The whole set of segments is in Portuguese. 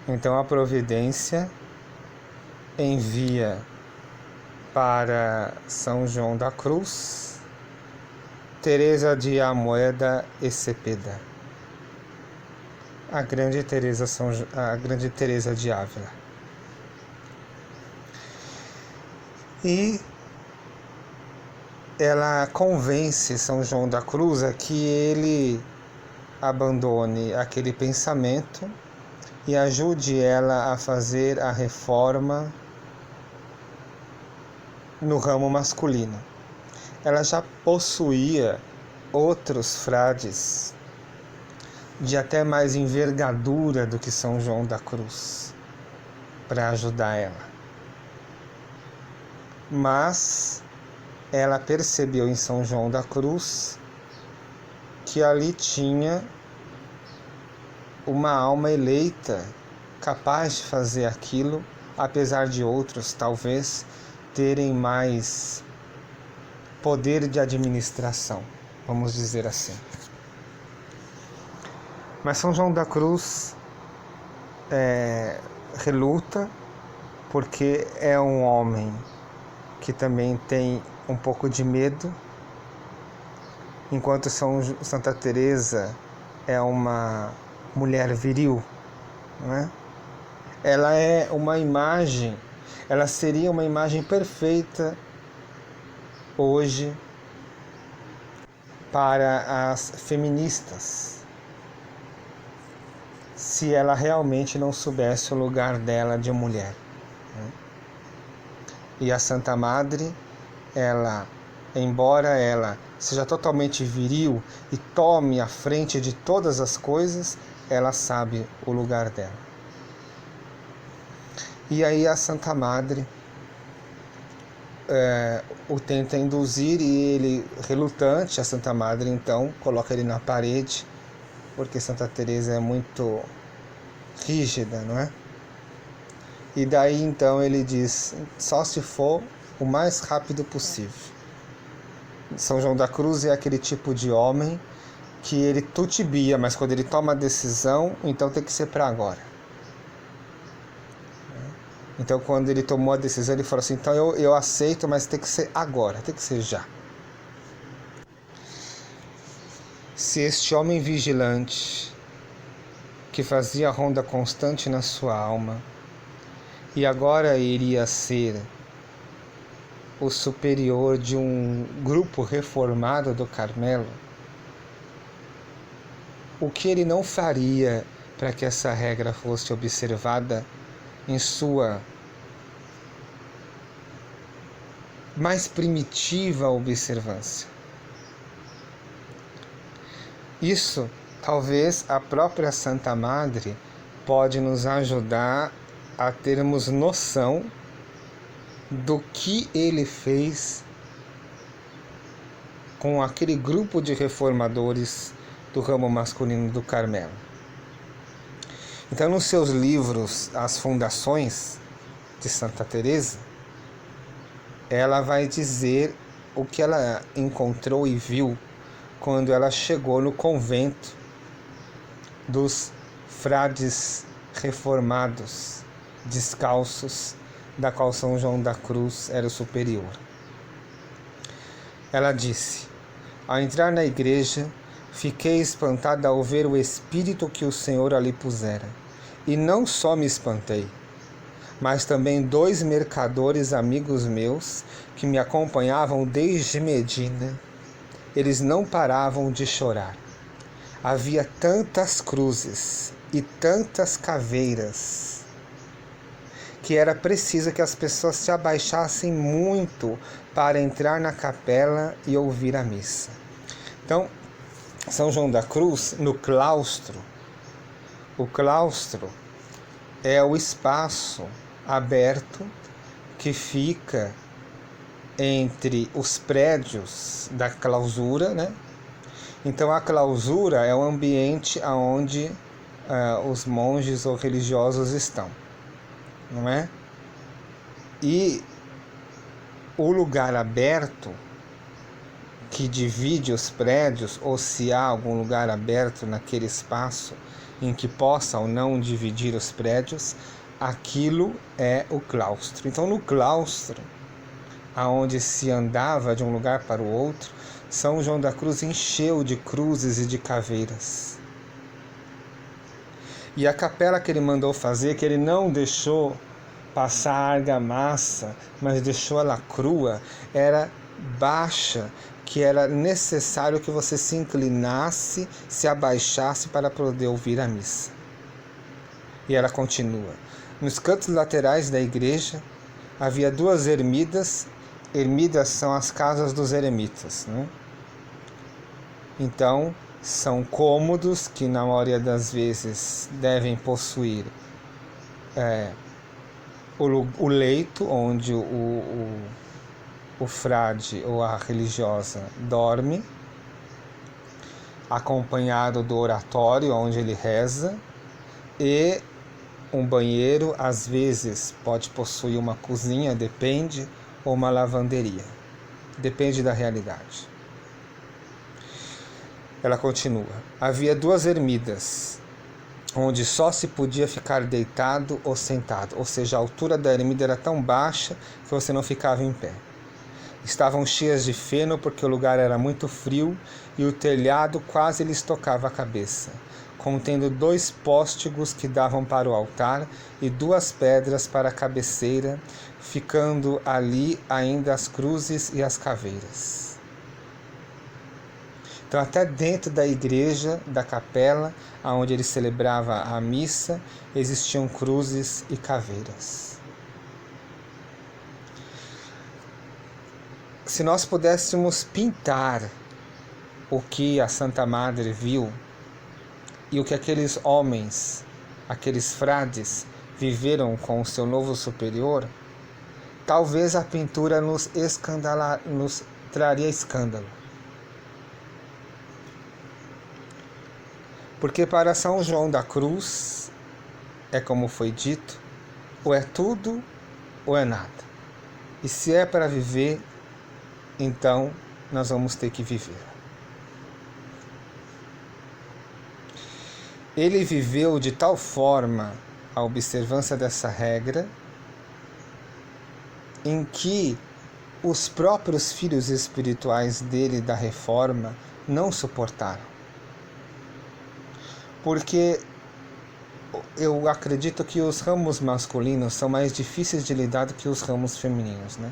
Então a providência envia para São João da Cruz Teresa de Almeida e Cepeda, a grande Teresa de Ávila. E ela convence São João da Cruz a que ele abandone aquele pensamento e ajude ela a fazer a reforma no ramo masculino. Ela já possuía outros frades de até mais envergadura do que São João da Cruz para ajudar ela. Mas ela percebeu em São João da Cruz que ali tinha uma alma eleita capaz de fazer aquilo, apesar de outros talvez terem mais poder de administração, vamos dizer assim. Mas São João da Cruz reluta, porque é um homem que também tem um pouco de medo, enquanto Santa Teresa é uma mulher viril, não é? Ela é uma imagem, ela seria uma imagem perfeita hoje para as feministas, se ela realmente não soubesse o lugar dela de mulher. E a Santa Madre, ela, embora ela seja totalmente viril e tome a frente de todas as coisas, ela sabe o lugar dela. E aí a Santa Madre o tenta induzir e ele, relutante, a Santa Madre então coloca ele na parede, porque Santa Teresa é muito rígida, não é? E daí então ele diz, só se for o mais rápido possível. São João da Cruz é aquele tipo de homem que ele tutibia, mas quando ele toma a decisão, então tem que ser para agora. Então quando ele tomou a decisão, ele falou assim, então eu aceito, mas tem que ser agora, tem que ser já. Se este homem vigilante, que fazia ronda constante na sua alma, e agora iria ser o superior de um grupo reformado do Carmelo, o que ele não faria para que essa regra fosse observada em sua mais primitiva observância? Isso, talvez a própria Santa Madre pode nos ajudar a termos noção do que ele fez com aquele grupo de reformadores do ramo masculino do Carmelo. Então, nos seus livros, As Fundações de Santa Teresa, ela vai dizer o que ela encontrou e viu quando ela chegou no convento dos frades reformados, descalços, da qual São João da Cruz era o superior. Ela disse, ao entrar na igreja, fiquei espantada ao ver o espírito que o Senhor ali pusera. E não só me espantei, mas também 2 mercadores amigos meus que me acompanhavam desde Medina. Eles não paravam de chorar. Havia tantas cruzes e tantas caveiras que era preciso que as pessoas se abaixassem muito para entrar na capela e ouvir a missa. Então, São João da Cruz, no claustro, o claustro é o espaço aberto que fica entre os prédios da clausura, né? Então a clausura é o ambiente onde os monges ou religiosos estão, não é? E o lugar aberto que divide os prédios, ou se há algum lugar aberto naquele espaço em que possa ou não dividir os prédios, aquilo é o claustro. Então, no claustro, aonde se andava de um lugar para o outro, São João da Cruz encheu de cruzes e de caveiras. E a capela que ele mandou fazer, que ele não deixou passar a argamassa, mas deixou ela crua, era baixa, que era necessário que você se inclinasse, se abaixasse para poder ouvir a missa. E ela continua. Nos cantos laterais da igreja havia 2 ermidas. Ermidas são as casas dos eremitas, né? Então, são cômodos que na maioria das vezes devem possuir o leito onde o frade ou a religiosa dorme, acompanhado do oratório onde ele reza, e um banheiro, às vezes pode possuir uma cozinha, depende, ou uma lavanderia, depende da realidade. Ela continua. Havia 2 ermidas, onde só se podia ficar deitado ou sentado, ou seja, a altura da ermida era tão baixa que você não ficava em pé. Estavam cheias de feno porque o lugar era muito frio e o telhado quase lhes tocava a cabeça, contendo 2 póstigos que davam para o altar e 2 pedras para a cabeceira, ficando ali ainda as cruzes e as caveiras. Então, até dentro da igreja, da capela, onde ele celebrava a missa, existiam cruzes e caveiras. Se nós pudéssemos pintar o que a Santa Madre viu e o que aqueles homens, aqueles frades, viveram com o seu novo superior, talvez a pintura nos traria escândalo. Porque para São João da Cruz, é como foi dito, ou é tudo ou é nada. E se é para viver, então nós vamos ter que viver. Ele viveu de tal forma a observância dessa regra, em que os próprios filhos espirituais dele da reforma não suportaram. Porque eu acredito que os ramos masculinos são mais difíceis de lidar do que os ramos femininos, né?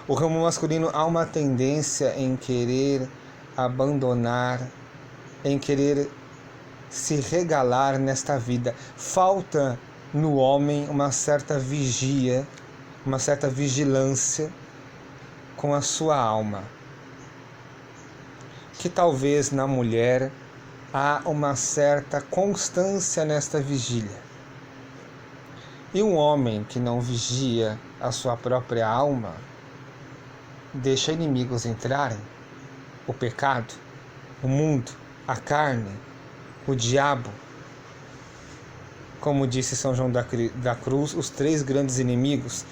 O ramo masculino há uma tendência em querer abandonar, em querer se regalar nesta vida. Falta no homem uma certa vigia, uma certa vigilância com a sua alma, que talvez na mulher há uma certa constância nesta vigília. E um homem que não vigia a sua própria alma deixa inimigos entrarem, o pecado, o mundo, a carne, o diabo. Como disse São João da Cruz, os 3 grandes inimigos,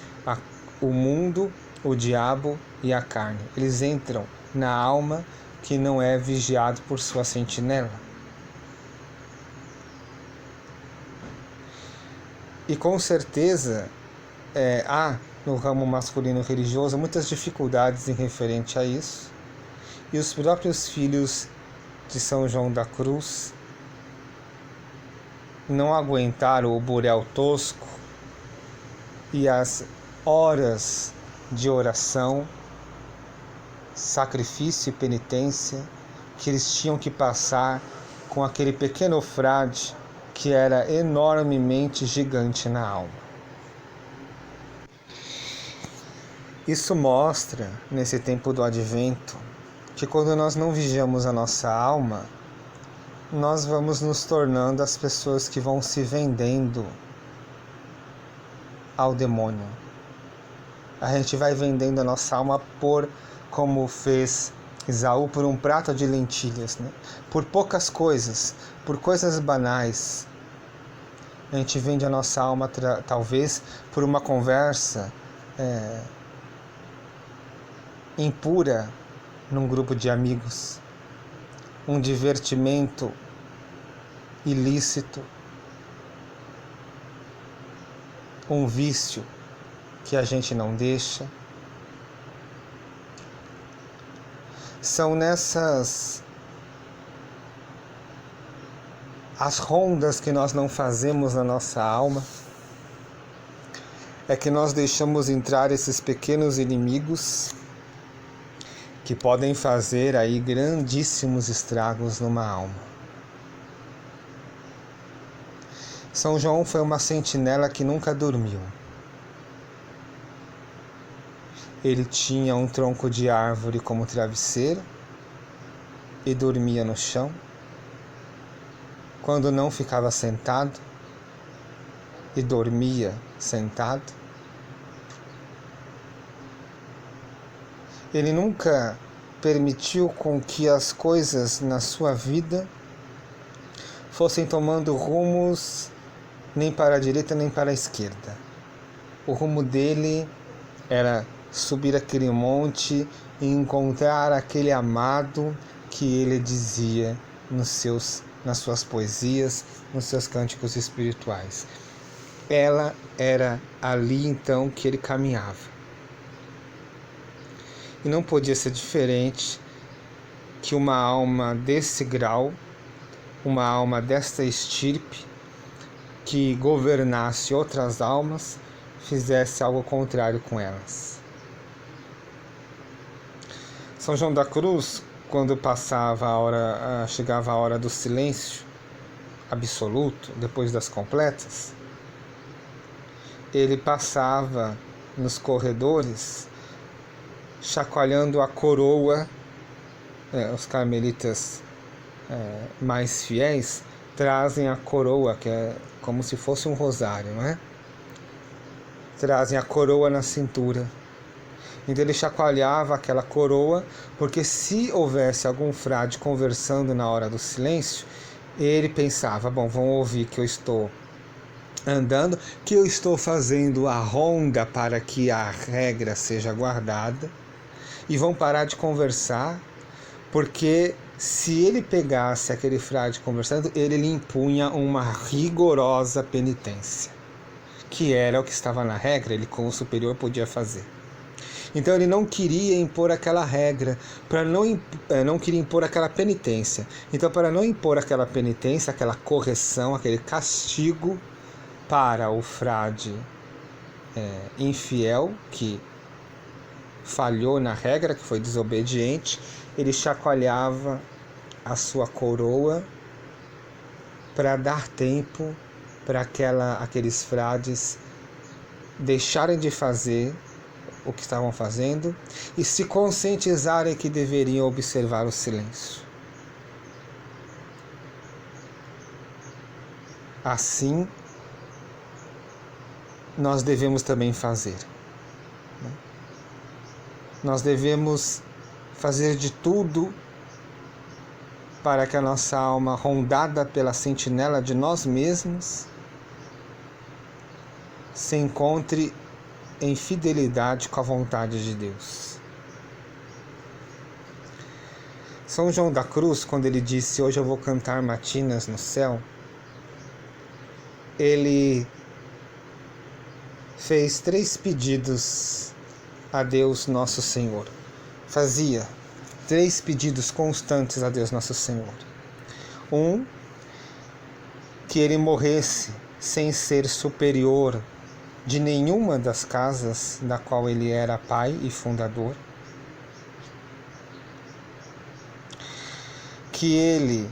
o mundo, o diabo e a carne. Eles entram na alma que não é vigiado por sua sentinela. E com certeza há no ramo masculino religioso muitas dificuldades em referente a isso. E os próprios filhos de São João da Cruz não aguentaram o burel tosco e as horas de oração, sacrifício e penitência que eles tinham que passar com aquele pequeno frade que era enormemente gigante na alma. Isso mostra, nesse tempo do Advento, que quando nós não vigiamos a nossa alma, nós vamos nos tornando as pessoas que vão se vendendo ao demônio. A gente vai vendendo a nossa alma como fez Esaú, por um prato de lentilhas, né? Por poucas coisas, por coisas banais. A gente vende a nossa alma, talvez, por uma conversa impura num grupo de amigos, um divertimento ilícito, um vício que a gente não deixa. São nessas as rondas que nós não fazemos na nossa alma, é que nós deixamos entrar esses pequenos inimigos que podem fazer aí grandíssimos estragos numa alma. São João foi uma sentinela que nunca dormiu. Ele tinha um tronco de árvore como travesseiro e dormia no chão. Quando não, ficava sentado e dormia sentado. Ele nunca permitiu com que as coisas na sua vida fossem tomando rumos nem para a direita nem para a esquerda. O rumo dele era subir aquele monte e encontrar aquele amado que ele dizia nas suas poesias, nos seus cânticos espirituais. Ela era ali então que ele caminhava. E não podia ser diferente que uma alma desse grau, uma alma desta estirpe, que governasse outras almas, fizesse algo contrário com elas. São João da Cruz, quando chegava a hora do silêncio absoluto, depois das completas, ele passava nos corredores chacoalhando a coroa. Os carmelitas mais fiéis trazem a coroa, que é como se fosse um rosário, não é? Trazem a coroa na cintura. Então ele chacoalhava aquela coroa, porque se houvesse algum frade conversando na hora do silêncio, ele pensava, bom, vão ouvir que eu estou andando, que eu estou fazendo a ronda para que a regra seja guardada, e vão parar de conversar, porque se ele pegasse aquele frade conversando, ele lhe impunha uma rigorosa penitência, que era o que estava na regra, ele como superior podia fazer. Então ele não queria impor aquela regra, não queria impor aquela penitência. Então, para não impor aquela penitência, aquela correção, aquele castigo para o frade infiel, que falhou na regra, que foi desobediente, ele chacoalhava a sua coroa para dar tempo para aqueles frades deixarem de fazer o que estavam fazendo e se conscientizarem que deveriam observar o silêncio. Assim, nós devemos também fazer. Nós devemos fazer de tudo para que a nossa alma, rondada pela sentinela de nós mesmos, se encontre em fidelidade com a vontade de Deus. São João da Cruz, quando ele disse, hoje eu vou cantar matinas no céu, ele fez 3 pedidos a Deus Nosso Senhor. Fazia 3 pedidos constantes a Deus Nosso Senhor. Um, que ele morresse sem ser superior de nenhuma das casas da qual ele era pai e fundador. Que ele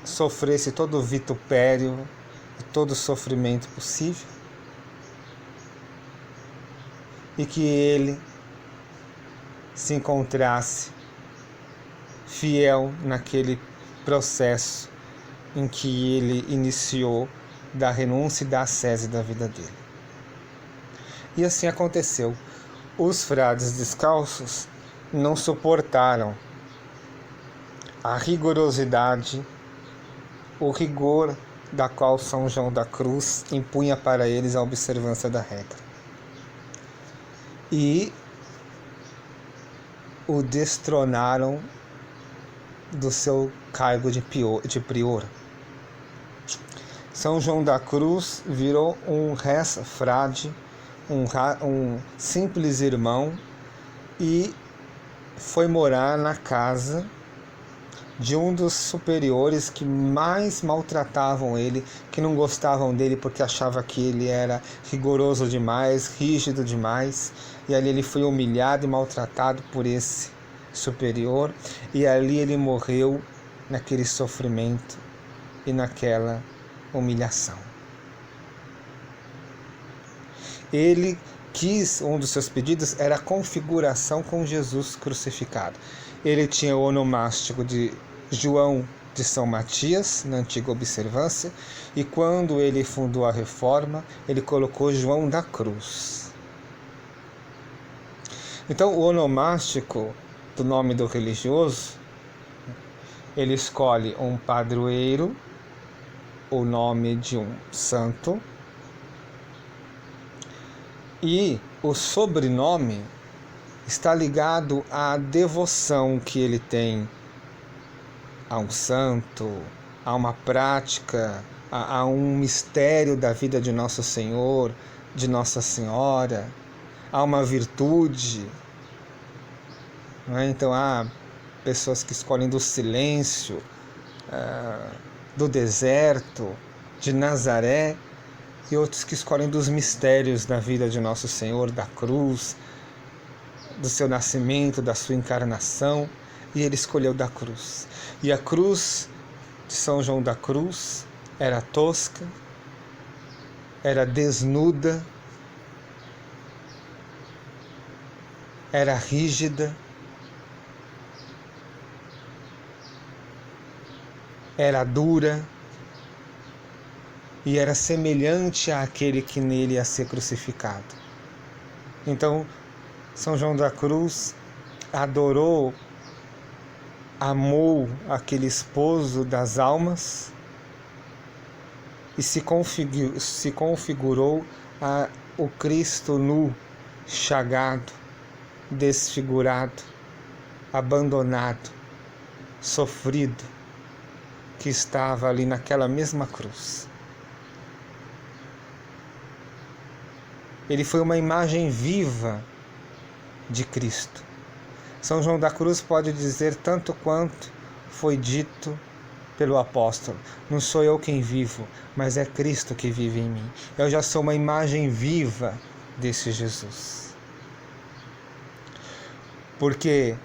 sofresse todo o vitupério e todo o sofrimento possível. E que ele se encontrasse fiel naquele processo em que ele iniciou da renúncia e da ascese da vida dele. E assim aconteceu. Os frades descalços não suportaram a rigorosidade, o rigor da qual São João da Cruz impunha para eles a observância da regra. E o destronaram do seu cargo de prior. São João da Cruz virou um res frade, um simples irmão, e foi morar na casa de um dos superiores que mais maltratavam ele, que não gostavam dele porque achavam que ele era rigoroso demais, rígido demais, e ali ele foi humilhado e maltratado por esse superior, e ali ele morreu naquele sofrimento e naquela humilhação. Ele quis, um dos seus pedidos era a configuração com Jesus crucificado. Ele tinha o onomástico de João de São Matias, na antiga observância, e quando ele fundou a Reforma, ele colocou João da Cruz. Então, o onomástico do nome do religioso, ele escolhe um padroeiro, o nome de um santo, e o sobrenome está ligado à devoção que ele tem a um santo, a uma prática, a um mistério da vida de Nosso Senhor, de Nossa Senhora, a uma virtude. Não é? Então há pessoas que escolhem do silêncio, do deserto, de Nazaré, e outros que escolhem dos mistérios da vida de Nosso Senhor, da cruz, do seu nascimento, da sua encarnação, e ele escolheu da cruz. E a cruz de São João da Cruz era tosca, era desnuda, era rígida, era dura e era semelhante àquele que nele ia ser crucificado. Então, São João da Cruz adorou, amou aquele esposo das almas e se configurou o Cristo nu, chagado, desfigurado, abandonado, sofrido, que estava ali naquela mesma cruz. Ele foi uma imagem viva de Cristo. São João da Cruz pode dizer tanto quanto foi dito pelo apóstolo: não sou eu quem vivo, mas é Cristo que vive em mim. Eu já sou uma imagem viva desse Jesus. Porque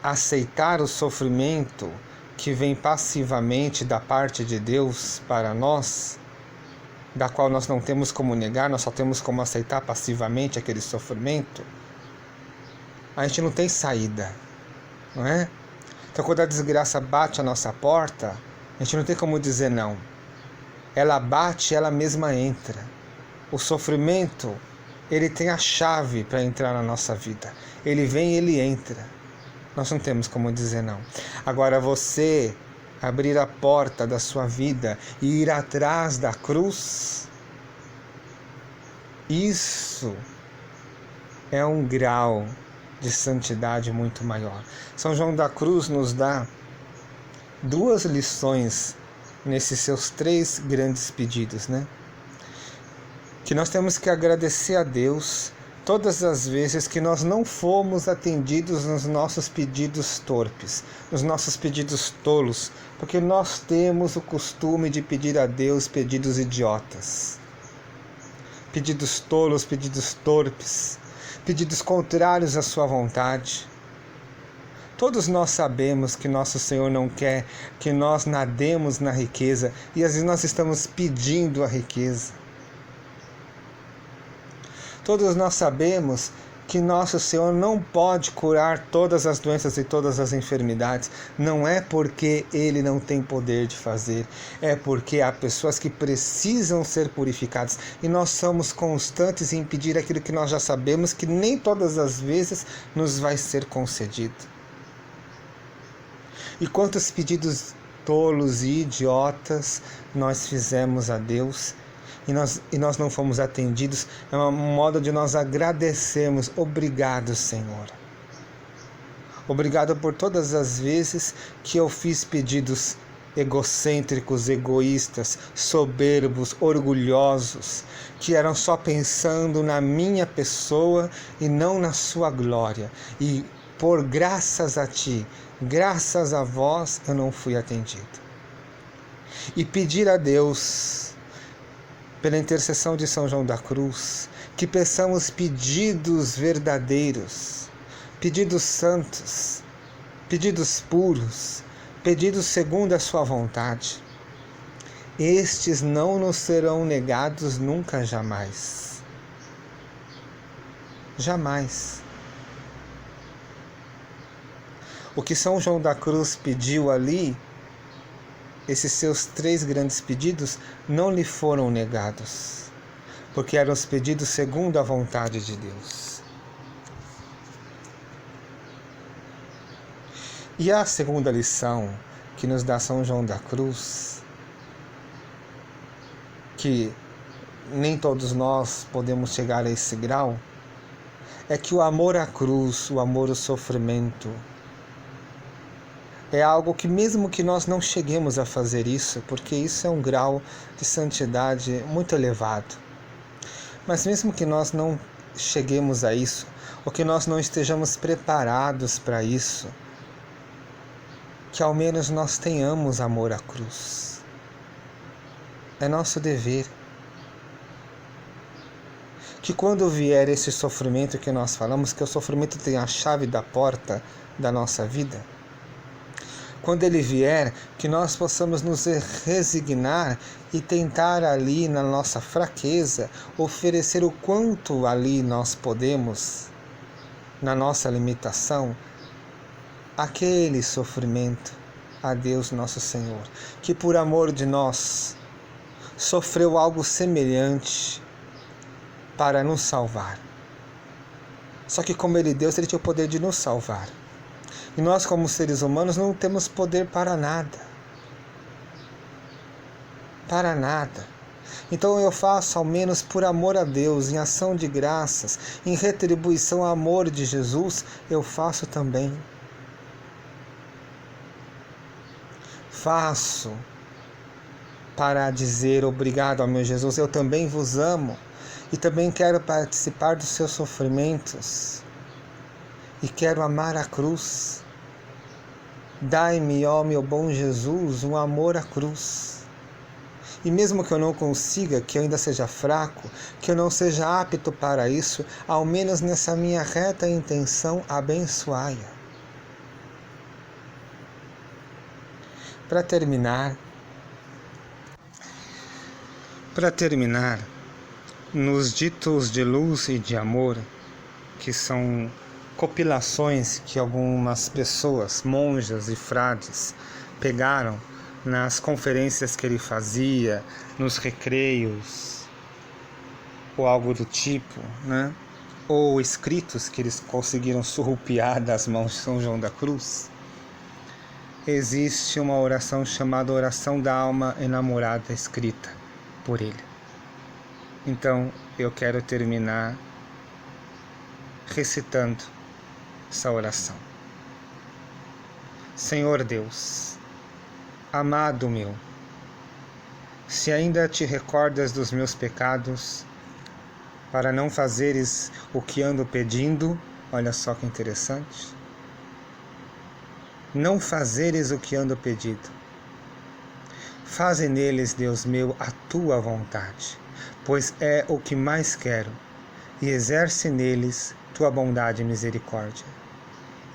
aceitar o sofrimento que vem passivamente da parte de Deus para nós, da qual nós não temos como negar, nós só temos como aceitar passivamente aquele sofrimento, a gente não tem saída, não é? Então, quando a desgraça bate a nossa porta, a gente não tem como dizer não. Ela bate, ela mesma entra. O sofrimento, ele tem a chave para entrar na nossa vida. Ele vem e ele entra. Nós não temos como dizer não. Agora, você abrir a porta da sua vida e ir atrás da cruz, isso é um grau de santidade muito maior. São João da Cruz nos dá duas lições nesses seus 3 grandes pedidos, né? Que nós temos que agradecer a Deus todas as vezes que nós não fomos atendidos nos nossos pedidos torpes, nos nossos pedidos tolos, porque nós temos o costume de pedir a Deus pedidos idiotas, pedidos tolos, pedidos torpes, pedidos contrários à sua vontade. Todos nós sabemos que nosso Senhor não quer que nós nademos na riqueza, e às vezes nós estamos pedindo a riqueza. Todos nós sabemos que nosso Senhor não pode curar todas as doenças e todas as enfermidades. Não é porque Ele não tem poder de fazer, é porque há pessoas que precisam ser purificadas. E nós somos constantes em pedir aquilo que nós já sabemos que nem todas as vezes nos vai ser concedido. E quantos pedidos tolos e idiotas nós fizemos a Deus e nós não fomos atendidos. É um modo de nós agradecermos. Obrigado, Senhor. Obrigado por todas as vezes que eu fiz pedidos egocêntricos, egoístas, soberbos, orgulhosos, que eram só pensando na minha pessoa e não na sua glória. E por graças a ti, graças a vós, eu não fui atendido. E pedir a Deus, pela intercessão de São João da Cruz, que peçamos pedidos verdadeiros, pedidos santos, pedidos puros, pedidos segundo a sua vontade. Estes não nos serão negados nunca, jamais. Jamais. O que São João da Cruz pediu ali, esses seus 3 grandes pedidos, não lhe foram negados, porque eram os pedidos segundo a vontade de Deus. E a segunda lição que nos dá São João da Cruz, que nem todos nós podemos chegar a esse grau, é que o amor à cruz, o amor ao sofrimento, é algo que mesmo que nós não cheguemos a fazer isso, porque isso é um grau de santidade muito elevado, mas mesmo que nós não cheguemos a isso, ou que nós não estejamos preparados para isso, que ao menos nós tenhamos amor à cruz. É nosso dever. Que quando vier esse sofrimento que nós falamos, que o sofrimento tem a chave da porta da nossa vida, quando ele vier, que nós possamos nos resignar e tentar ali na nossa fraqueza oferecer o quanto ali nós podemos, na nossa limitação, aquele sofrimento a Deus nosso Senhor, que por amor de nós sofreu algo semelhante para nos salvar. Só que como Ele Deus, Ele tinha o poder de nos salvar. E nós, como seres humanos, não temos poder para nada. Para nada. Então eu faço, ao menos por amor a Deus, em ação de graças, em retribuição ao amor de Jesus, eu faço também. Faço para dizer obrigado ao meu Jesus, eu também vos amo e também quero participar dos seus sofrimentos e quero amar a cruz. Dai-me, ó meu bom Jesus, um amor à cruz. E mesmo que eu não consiga, que eu ainda seja fraco, que eu não seja apto para isso, ao menos nessa minha reta intenção, abençoai-a. Para terminar, nos ditos de luz e de amor, que são compilações que algumas pessoas, monjas e frades, pegaram nas conferências que ele fazia, nos recreios, ou algo do tipo, né? Ou escritos que eles conseguiram surrupiar das mãos de São João da Cruz. Existe uma oração chamada Oração da Alma Enamorada, escrita por ele. Então, eu quero terminar recitando essa oração. Senhor Deus, amado meu, se ainda te recordas dos meus pecados, para não fazeres o que ando pedindo, olha só que interessante, não fazeres o que ando pedindo, faze neles, Deus meu, a tua vontade, pois é o que mais quero, e exerce neles tua bondade e misericórdia,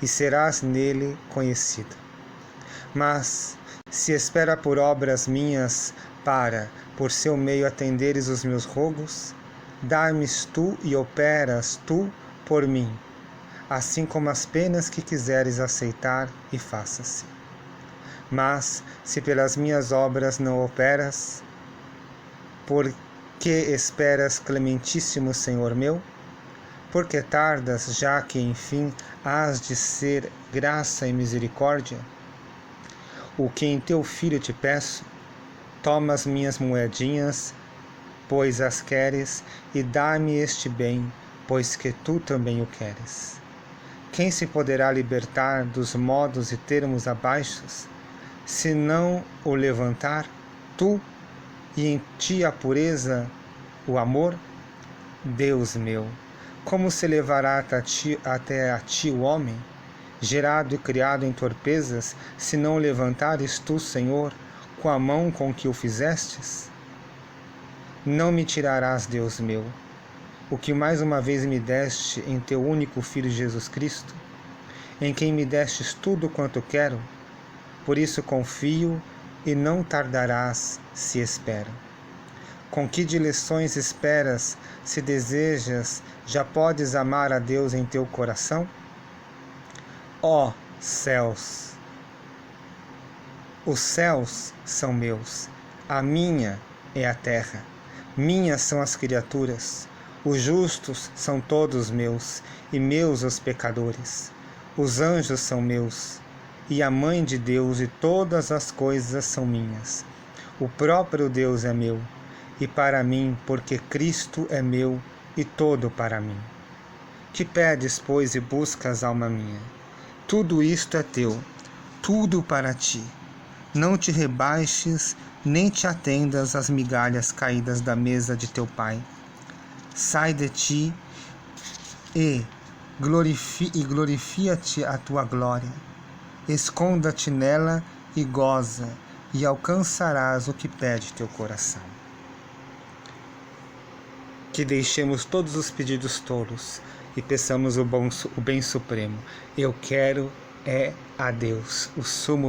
e serás nele conhecido. Mas, se espera por obras minhas para, por seu meio, atenderes os meus rogos, dá-me tu e operas tu por mim, assim como as penas que quiseres aceitar, e faça-se. Mas, se pelas minhas obras não operas, por que esperas, clementíssimo Senhor meu? Porque tardas, já que enfim hás de ser graça e misericórdia? O que em teu Filho te peço, toma as minhas moedinhas, pois as queres, e dá-me este bem, pois que tu também o queres. Quem se poderá libertar dos modos e termos abaixos, se não o levantar, tu, e em ti a pureza, o amor? Deus meu, como se levará até a ti o homem, gerado e criado em torpezas, se não o levantares tu, Senhor, com a mão com que o fizestes? Não me tirarás, Deus meu, o que mais uma vez me deste em teu único Filho Jesus Cristo, em quem me destes tudo quanto quero. Por isso confio e não tardarás, se espero. Com que dileções esperas, se desejas, já podes amar a Deus em teu coração? Ó céus! Os céus são meus, a minha é a terra, minhas são as criaturas, os justos são todos meus, e meus os pecadores. Os anjos são meus, e a mãe de Deus, e todas as coisas são minhas. O próprio Deus é meu, e para mim, porque Cristo é meu, e todo para mim. Que pedes, pois, e buscas, alma minha? Tudo isto é teu, tudo para ti. Não te rebaixes, nem te atendas às migalhas caídas da mesa de teu Pai. Sai de ti e glorifica-te a tua glória. Esconda-te nela e goza, e alcançarás o que pede teu coração. Que deixemos todos os pedidos tolos e peçamos o bem supremo. Eu quero a Deus, o sumo